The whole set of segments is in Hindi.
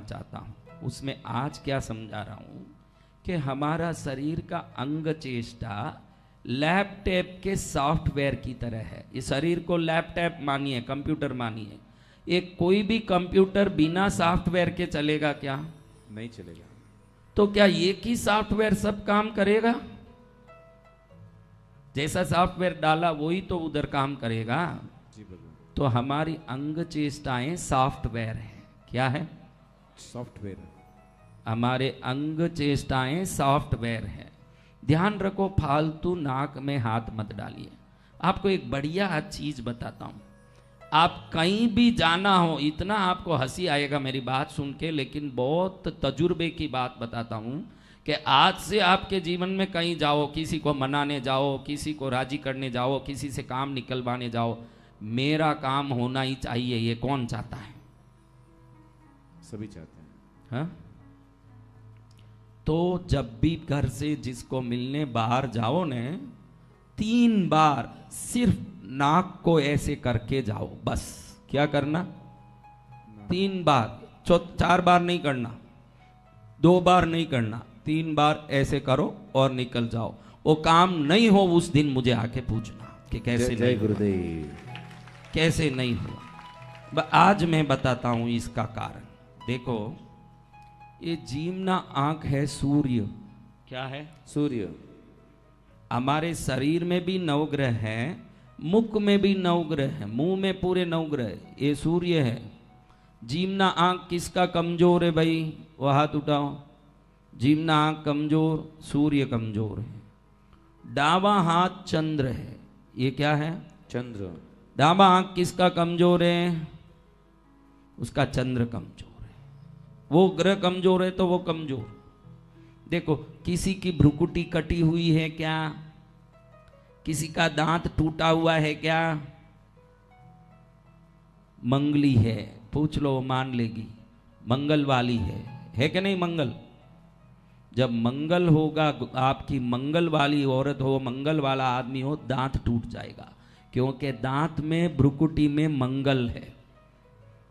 चाहता हूँ। उसमें आज क्या समझा रहा हूँ कि हमारा शरीर का अंग चेष्टा लैपटॉप के सॉफ्टवेयर की तरह है। इस शरीर को लैपटॉप मानिए, कंप्यूटर मानिए। एक कोई भी कंप्यूटर बिना सॉफ्टवेयर के चलेगा क्या? नहीं चलेगा। तो क्या एक ही सॉफ्टवेयर सब काम करेगा? जैसा सॉफ्टवेयर डाला वही तो उधर काम करेगा। जी भगवान। तो हमारी अंग चेष्टाएं सॉफ्टवेयर है। क्या है? सॉफ्टवेयर। हमारे अंग चेष्टाएं सॉफ्टवेयर है। ध्यान रखो, फालतू नाक में हाथ मत डालिए। आपको एक बढ़िया चीज बताता हूं। आप कहीं भी जाना हो, इतना आपको हंसी आएगा मेरी बात सुन के, लेकिन बहुत तजुर्बे की बात बताता हूं कि आज से आपके जीवन में कहीं जाओ, किसी को मनाने जाओ, किसी को राजी करने जाओ, किसी से काम निकलवाने जाओ, मेरा काम होना ही चाहिए। ये कौन चाहता है? सभी चाहते हैं। हाँ? तो जब भी घर से जिसको मिलने बाहर जाओ ने, 3 बार सिर्फ नाक को ऐसे करके जाओ। बस क्या करना? 3 बार, 4 बार नहीं करना, 2 बार नहीं करना, 3 बार ऐसे करो और निकल जाओ। वो काम नहीं हो उस दिन मुझे आके पूछना कि कैसे जय नहीं गुरुदेव। कैसे नहीं हुआ। आज मैं बताता हूं इसका कारण। देखो, ये जीवना आंख है सूर्य। क्या है? सूर्य। हमारे शरीर में भी नवग्रह हैं, मुख में भी नवग्रह है, मुंह में पूरे नवग्रह। ये सूर्य है। जीवना आंख किसका कमजोर है भाई? वो हाथ उठाओ। जीवना आंख कमजोर, सूर्य कमजोर है। डावा हाथ चंद्र है। ये क्या है? चंद्र। डाबा आंख किसका कमजोर है? उसका चंद्र कमजोर है। वो ग्रह कमजोर है तो वो कमजोर। देखो, किसी की भ्रुकुटी कटी हुई है क्या? किसी का दांत टूटा हुआ है क्या? मंगली है, पूछ लो, मान लेगी। मंगल वाली है कि नहीं? मंगल, जब मंगल होगा, आपकी मंगल वाली औरत हो, मंगल वाला आदमी हो, दांत टूट जाएगा, क्योंकि दांत में, भ्रुकुटी में मंगल है।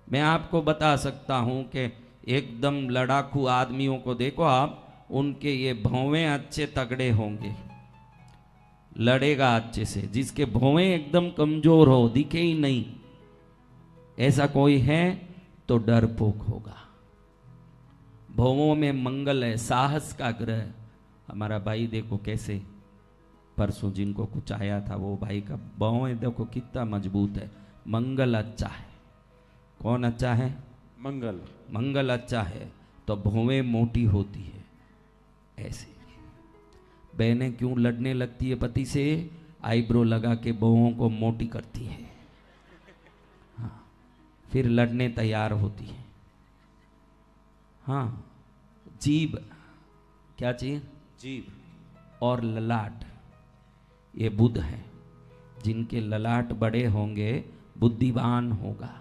मैं आपको बता सकता हूं कि एकदम लड़ाकू आदमियों को देखो आप, उनके ये भौवें अच्छे तगड़े होंगे, लड़ेगा अच्छे से। जिसके भौवें एकदम कमजोर हो, दिखे ही नहीं, ऐसा कोई है तो डरपोक होगा। भौवों में मंगल है, साहस का ग्रह। हमारा भाई देखो कैसे, परसों जिनको कुछ आया था, वो भाई का भौवें देखो कितना मजबूत है। मंगल अच्छा है। कौन अच्छा है? मंगल। मंगल अच्छा है तो भौवें मोटी होती है। ऐसे बहनें क्यों लड़ने लगती है पति से? आईब्रो लगा के बहुओं को मोटी करती है। हाँ, फिर लड़ने तैयार होती है। हाँ, जीभ, क्या चीज? जीभ और ललाट, ये बुध है। जिनके ललाट बड़े होंगे, बुद्धिमान होगा,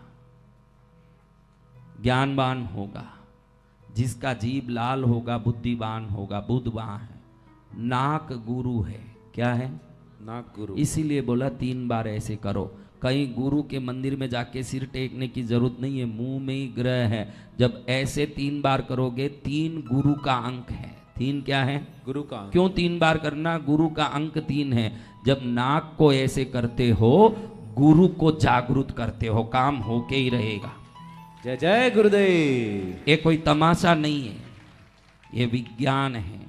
ज्ञानवान होगा। जिसका जीभ लाल होगा, बुद्धिमान होगा, बुद्धवान है। नाक गुरु है। क्या है? नाक गुरु। इसीलिए बोला 3 बार ऐसे करो। कहीं गुरु के मंदिर में जाके सिर टेकने की जरूरत नहीं है, मुंह में ही ग्रह है। जब ऐसे 3 बार करोगे, 3 गुरु का अंक है। 3 क्या है? गुरु का अंक। क्यों 3 बार करना? गुरु का अंक 3 है। जब नाक को ऐसे करते हो, गुरु को जागृत करते हो, काम होके ही रहेगा। जय जय गुरुदेव। ये कोई तमाशा नहीं है, ये विज्ञान है।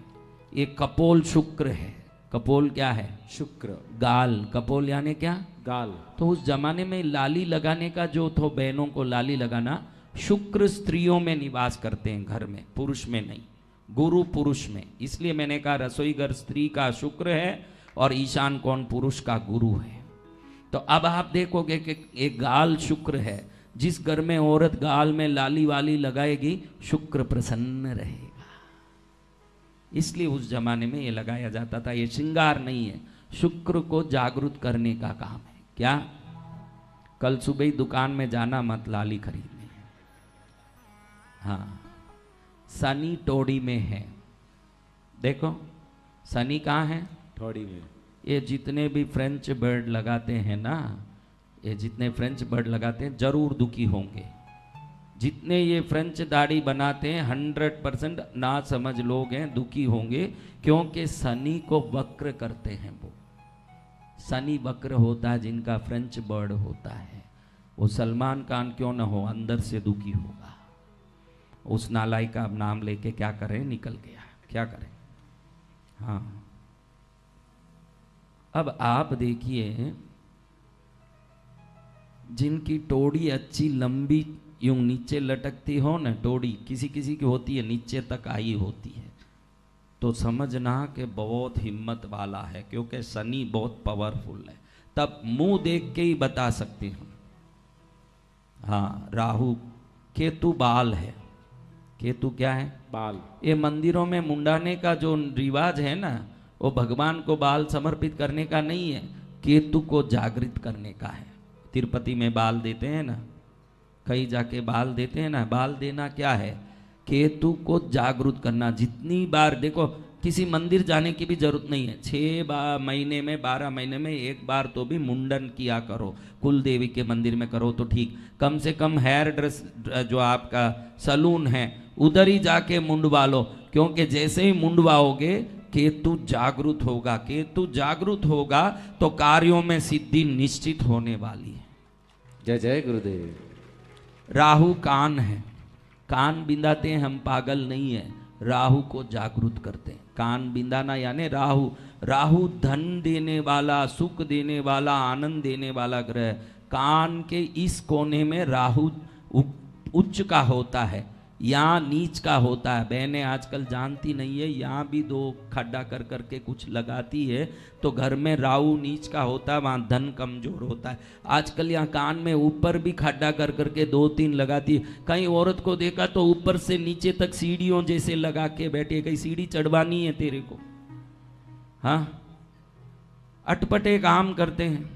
ये कपोल शुक्र है। कपोल क्या है? शुक्र। गाल। कपोल यानी क्या? गाल। तो उस जमाने में लाली लगाने का जो तो बहनों को लाली लगाना, शुक्र स्त्रियों में निवास करते हैं घर में, पुरुष में नहीं। गुरु पुरुष में। इसलिए मैंने कहा रसोई घर स्त्री का शुक्र है और ईशान कोण पुरुष का गुरु है। तो अब आप देखोगे कि एक गाल शुक्र है। जिस घर में औरत गाल में लाली वाली लगाएगी, शुक्र प्रसन्न रहेगा। इसलिए उस जमाने में ये लगाया जाता था। ये श्रृंगार नहीं है, शुक्र को जागृत करने का काम है। क्या? कल सुबह ही दुकान में जाना मत लाली खरीदने। हाँ, शनि टोड़ी में है। देखो शनि कहाँ है? ठोड़ी में। ये जितने भी फ्रेंच बर्ड लगाते हैं ना, ये जितने फ्रेंच बर्ड लगाते हैं जरूर दुखी होंगे। जितने ये फ्रेंच दाढ़ी बनाते हैं 100% ना समझ लोग हैं, दुखी होंगे, क्योंकि शनि को वक्र करते हैं वो। शनि वक्र होता है जिनका फ्रेंच बर्ड होता है, वो सलमान खान क्यों ना हो अंदर से दुखी होगा। उस नालाई का नाम लेके क्या करें, निकल गया, क्या करें। हाँ, अब आप देखिए, जिनकी टोड़ी अच्छी लंबी यूं नीचे लटकती हो ना, टोड़ी किसी किसी की होती है नीचे तक आई होती है, तो समझना कि बहुत हिम्मत वाला है, क्योंकि शनि बहुत पावरफुल है। तब मुंह देख के ही बता सकती हूं। हाँ, राहु, केतु बाल है। केतु क्या है? बाल। ये मंदिरों में मुंडाने का जो रिवाज है ना, वो भगवान को बाल समर्पित करने का नहीं है, केतु को जागृत करने का है। तिरुपति में बाल देते हैं ना, कहीं जाके बाल देते हैं ना, बाल देना क्या है? केतु को जागृत करना। जितनी बार देखो, किसी मंदिर जाने की भी जरूरत नहीं है, 6 महीने में 12 महीने में एक बार तो भी मुंडन किया करो। कुल देवी के मंदिर में करो तो ठीक, कम से कम हेयर ड्रेस जो आपका सलून है उधर ही जाके मुंडवा लो, क्योंकि जैसे ही मुंडवाओगे केतु जागृत होगा। केतु जागृत होगा तो कार्यों में सिद्धि निश्चित होने वाली है। जय जय गुरुदेव। राहु कान है, कान बिंदाते हैं हम, पागल नहीं है, राहु को जागृत करते हैं। कान बिंदाना यानी राहु, राहु धन देने वाला, सुख देने वाला, आनंद देने वाला ग्रह। कान के इस कोने में राहु उच्च का होता है, यहाँ नीच का होता है। बहनें आजकल जानती नहीं है, यहाँ भी 2 खड्डा कर करके कुछ लगाती है, तो घर में राहु नीच का होता है, वहाँ धन कमजोर होता है। आजकल यहाँ कान में ऊपर भी खड्डा कर करके 2-3 लगाती है। कहीं औरत को देखा तो ऊपर से नीचे तक सीढ़ियों जैसे लगा के बैठी है, कहीं सीढ़ी चढ़वानी है तेरे को। हाँ, अटपटे काम करते हैं।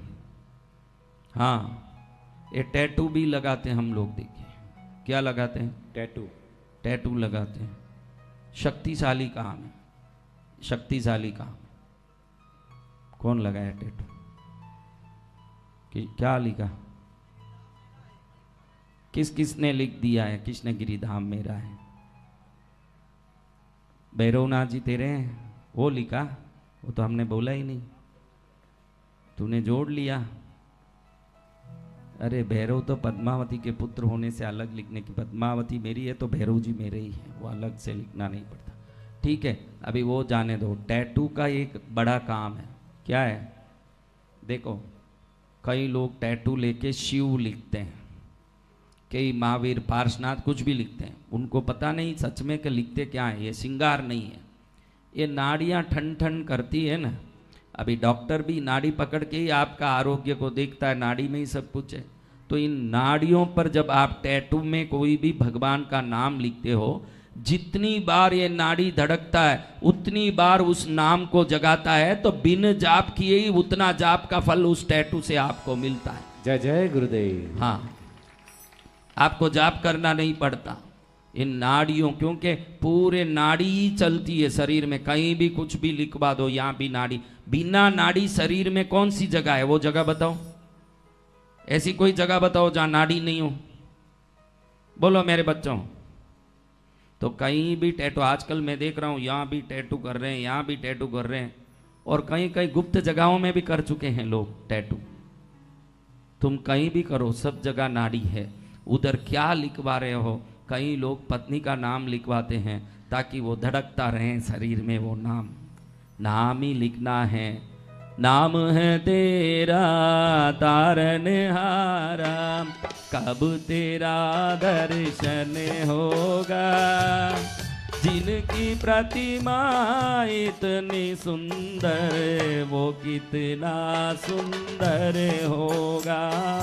हाँ, ये टैटू भी लगाते हैं हम लोग, देखिए क्या लगाते हैं? टैटू। टैटू लगाते हैं। शक्तिशाली काम है, शक्तिशाली काम। कौन लगाया टैटू? क्या लिखा? किस किसने लिख दिया है? कृष्णगिरी धाम मेरा है, भैरवनाथ जी तेरे हैं, वो लिखा? वो तो हमने बोला ही नहीं, तूने जोड़ लिया। अरे भैरव तो पद्मावती के पुत्र होने से अलग लिखने की, पद्मावती मेरी है तो भैरव जी मेरे ही है, वो अलग से लिखना नहीं पड़ता। ठीक है, अभी वो जाने दो। टैटू का एक बड़ा काम है, क्या है? देखो, कई लोग टैटू लेके शिव लिखते हैं, कई महावीर, पार्शनाथ, कुछ भी लिखते हैं, उनको पता नहीं सच में कि लिखते क्या है। ये श्रृंगार नहीं है, ये नाड़ियाँ ठन ठन करती है ना। अभी डॉक्टर भी नाड़ी पकड़ के ही आपका आरोग्य को देखता है, नाड़ी में ही सब कुछ है। तो इन नाड़ियों पर जब आप टैटू में कोई भी भगवान का नाम लिखते हो, जितनी बार ये नाड़ी धड़कता है उतनी बार उस नाम को जगाता है, तो बिन जाप किए ही उतना जाप का फल उस टैटू से आपको मिलता है। जय जय गुरुदेव। हाँ, आपको जाप करना नहीं पड़ता इन नाड़ियों, क्योंकि पूरे नाड़ी ही चलती है शरीर में। कहीं भी कुछ भी लिखवा दो, यहाँ भी नाड़ी। बिना नाड़ी शरीर में कौन सी जगह है? वो जगह बताओ, ऐसी कोई जगह बताओ जहां नाड़ी नहीं हो। बोलो मेरे बच्चों। तो कहीं भी टैटू, आजकल मैं देख रहा हूं यहाँ भी टैटू कर रहे हैं, यहाँ भी टैटू कर रहे हैं, और कहीं कहीं गुप्त जगहों में भी कर चुके हैं लोग टैटू। तुम कहीं भी करो, सब जगह नाड़ी है। उधर क्या लिखवा रहे हो? कई लोग पत्नी का नाम लिखवाते हैं ताकि वो धड़कता रहे शरीर में वो नाम। नाम ही लिखना है। नाम है तेरा तारनहारा, कब तेरा दर्शन होगा। जिनकी प्रतिमा इतनी सुंदर, वो कितना सुंदर होगा।